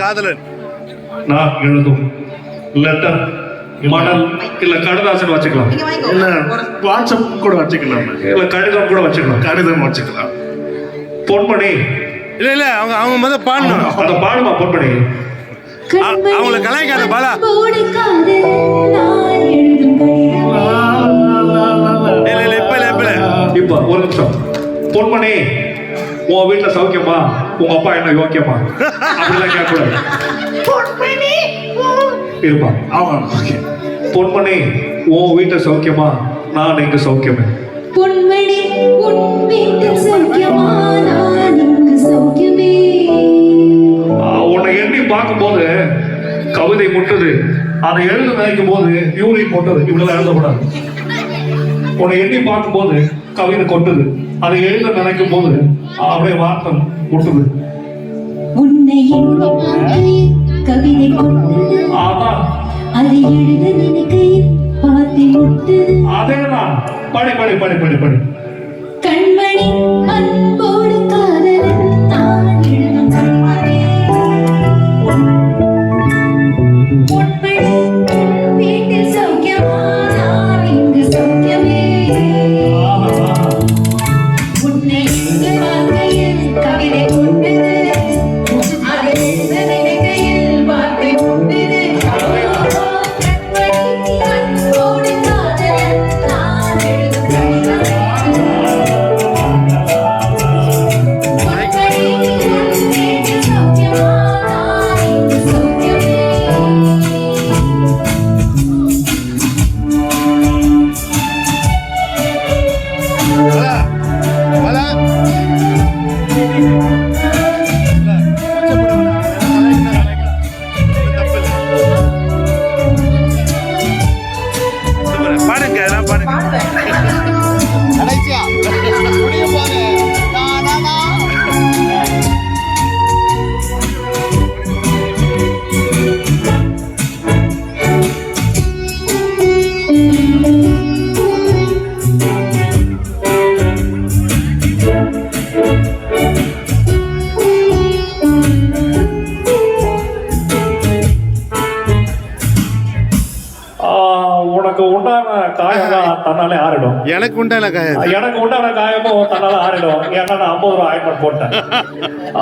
காதலன் நான் எழுதும் லெட்டர் மடல் இல்ல கடிதாசன் வச்சுக்கலாம், இல்ல வாட்ஸ்அப் கூட வச்சுக்கலாம், இல்ல கடிதம் கூட வச்சுக்கலாம். கடிதம் வச்சுக்கலாம். பொன்மணி இல்ல அவங்க முதல் பாடணும். அந்த பாடுமா பொன்மணி? அவங்கள கலாய்க்காத பாலா. இல்ல இப்ப ஒரு நிமிஷம். பொன்மணி உன் வீட்டுல சௌக்கியமா, உங்க அப்பா என்ன யோக்கியமா அப்படிலாம் கேட்கக்கூடாது. இருப்பா பொன்மணி உன் வீட்டுல சௌக்கியமா, நான் இங்க சௌக்கியமே. பொன்மணி உன் வீட்டில் சௌக்கியமா, நான் இங்கு சௌக்கியமே. உன்னை எண்ணி பார்க்கும்போது கவிதை முட்டுது, அதை எழுத நினைக்கும் போது யூரின் கொட்டுது. இவ்வளவு எழுதக்கூடாது. உன்னை எண்ணி பார்க்கும்போது கவிதை கொட்டுது, அதை எழுத நினைக்கும் போது அப்படியே வார்த்தை முட்டுது. உன்னை எண்ணி பார்க்கையில் கவிதை கொட்டுது, அதான் அதை எழுத நினைக்கையில் வார்த்தை முட்டுது. அதேதான். படி படி படி படி படி. கண்மணி அன்போடு காதலன் நான் எழுதும் கண்மணி. பொன்மணி உன் வீட்டில் சௌக்கியமா, நான் இங்கு சௌக்கியமே. உன்னை எண்ணி பார்க்கையில் கவிதை கொட்டுது, அதை எழுத நினைக்கையில் வார்த்தை முட்டுது. கண்மணி அன்போடு காதலன் நான் எழுதும் கண்மணி. பொன்மணி உன் வீட்டில் சௌக்கியமா, நான் இங்கு சௌக்கியமே. பாலா பாடுங்க, எல்லாம் பாடுங்க. கடைசியா முடியும் போது உனக்கு உண்டான காயம் தான் தன்னாலே ஆறிடும். எனக்கு உண்டான காயம். எனக்கு உண்டான காயமும் தன்னால ஆறிடும். ஏன்னா நான் 50 ரூபா ஆயின்மெண்ட் போட்டேன்.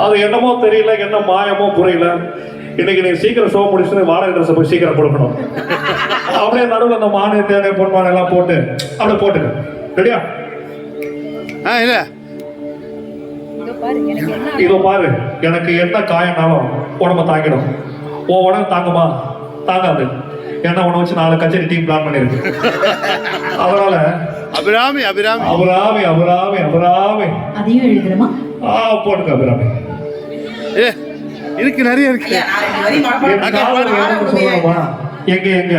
அது என்னமோ தெரியல, என்ன மாயமோ புரியல. இன்னைக்கு நீ சீக்கிரம் ஷோ முடிச்சுட்டு வாடகை ட்ரெஸ் போய் சீக்கிரம் கொடுக்கணும். அப்படியே நடுவில் அந்த மானிய தேவை பொன்மானை எல்லாம் போட்டு அப்படியே போட்டுக்க. ரெடியா? இல்ல இதோ பாரு, எனக்கு என்ன காயம்னாலும் உடம்ப தாங்கிடும். உன் உடம்பு தாங்குமா? தாங்காது. ஏன்னா உன்னை வச்சு 4 கச்சேரி டீம் பிளான் பண்ணிருக்கு. அதனால அபிராமி அபிராமி அபிராமி அபிராமி அபிராமி அதையும் எழுதுறமா? போட்டுக்க அபிராமி. இருக்கு, நிறைய இருக்கு. எங்க எங்க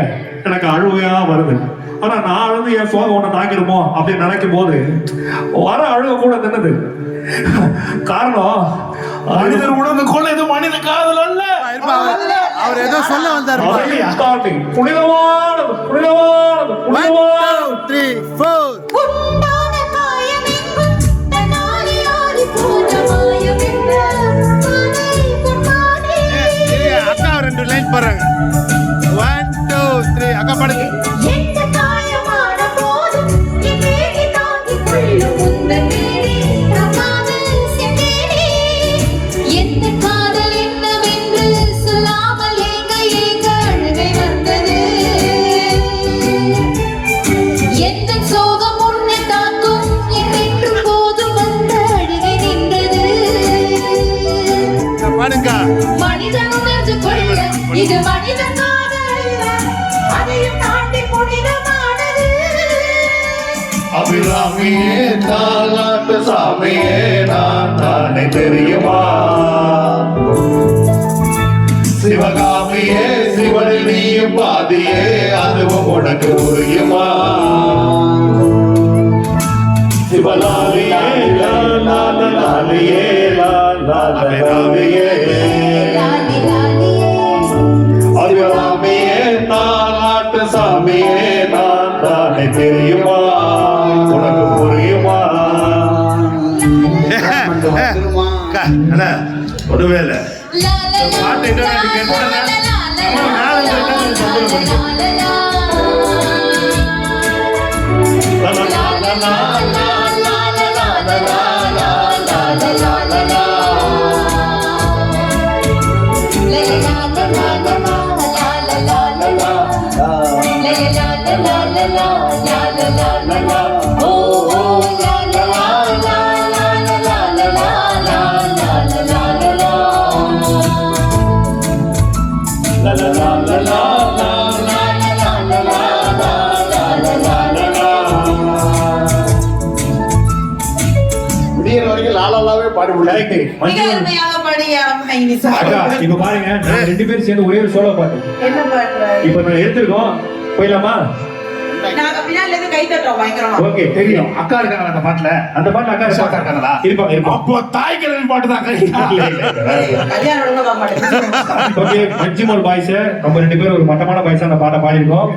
எனக்கு அழுவையா வருது. ஆனா நான் அழுது என் சோகம் ஒண்ணு தாங்கிடுமோ அப்படின்னு நினைக்கும் போது வர அழுக கூட நின்னது. காரணம் மனிதர் உணர்ந்து கொள்ள இது மனித காதல் அல்ல. அவர் ஏதோ சொல்ல வந்தாரு. புனிதமானது புனிதமானது புனிதமானது. 1 2 3 4 உண்டான காயமெங்கும் தன்னாலே ஆறி போன மாயமென்ற மானை பொன்மானே. அக்கா 2 லைன் பாருங்க. 1 2 3 அக்கா பாடுங்க. எந்த காயமான போதும் என் மேனி தாங்கிக் கொள்ளும் உந்தன் மேனி காதல் செந்தேனே. எந்த காதல் என்னவென்று சொல்லாமல் ஏங்க ஏங்க அழுகை வந்தது. எந்த சோகம் உன்னை தாக்கும் என்றென்றும் போதும் வந்த அழுகை நின்றது. பாடுங்க. மனிதன் உணர்ந்து கொள்ள இது மனித காதல் அல்ல, அதையும் தாண்டி புனிதமானது. அபிராமியே தாலாட்டு சாமியே நான் தானே தெரியுமா? சிவகாமியே சிவனில் நீயும் பாதியே அதுவும் உனக்கு புரியுமா? சிவலாலியே லாலியே லாலியே லாலி லாலியே அபிராமியே தாலாட்டு சாமியே நான் தானே தெரியுமா? உனக்கு புரியுமா? ஒருவேளை லா லா லா பாட்டு என்ன கேட்டா விடியற வரைக்கும் லாலாவே பாடி முடியாது. மிக அருமையாக பாடிய அம்மைனி சார். அக்கா இப்ப பாருங்க நாங்க 2 பேரும் சேர்ந்து ஒரே ஒரு சோலோ பாட்டு என்ன பாட்டு? இப்ப நான் எடுத்துருக்கோம் போயிடலாமா? நாங்க பின்னால இருந்து கை தட்டுறோம் பயங்கரமா. ஓகே தெரியும். அக்கா இருக்காங்க அந்த பாட்டுல. அந்த பாட்டுல அக்கா அக்கா இருக்காங்களா? இருப்பாங்க. அப்போ தாய் கிழவி பாட்டு தான் கல்யாணம் ஒழுங்கா பாக்க மாட்டேன். ஓகே மஞ்சுமல் பாய்ஸ் நம்ம 2 பேரும் ஒரு மட்டமான பாய்ஸா அந்த பாட்டை பாடிருக்கோம்.